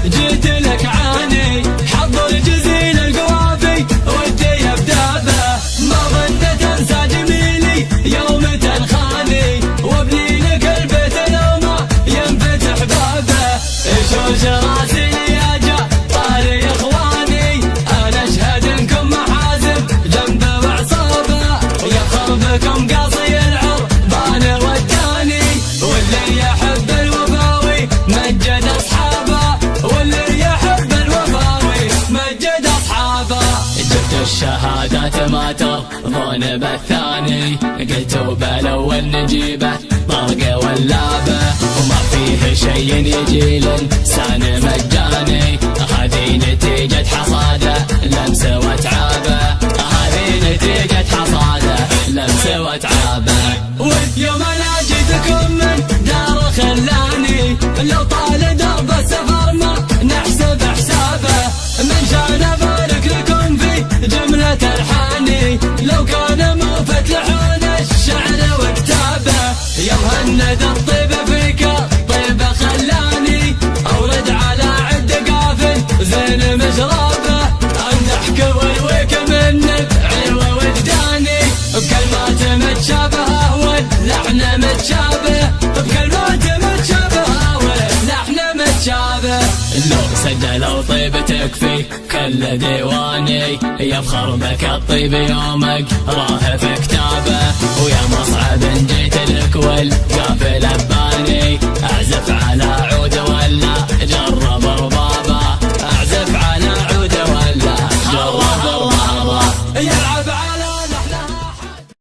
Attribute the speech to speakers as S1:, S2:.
S1: جيت لك عاني حضر جزيل القوافي ودي بدابه ما ظنت انسى جميلي يوم تنخاني وابني لك البيت لو ما ينفتح بابه شوش راسي يا جا طاري اخواني انا اشهد انكم محاسب جنبه وعصابه يفخر بكم قاصي العربان وداني واللي يحب الوفاوي مجد اصحابه واللي يحب الوفاوي مجد اصحابه جبت الشهادات ما ترضون بالثاني قلتوا بالاول نجيبه طاقه ولابه وما فيه شي يجي للانسان مجاني هذه نتيجة حصاده لمس وتعابه هذه نتيجة حصاده لمس وتعابه واليوم انا جيتكم من دار خلاني لو طال درب السفر ما نحسب حسابه من شان ابارك لكم في جملة الحاني لو كان مفتحون الشعر وكتابه يا مهند الطيب فيك الطيب خلاني اورد على عد قافل زين مشرابه الضحك والويك من نبعي ووجداني بكلمات متشابهه واللحن متشابه بكلمات متشابهه واللحن متشابه لو سجل او طيب تكفي كل ديواني يفخر بك الطيب يوم اقراه في كتابه ويا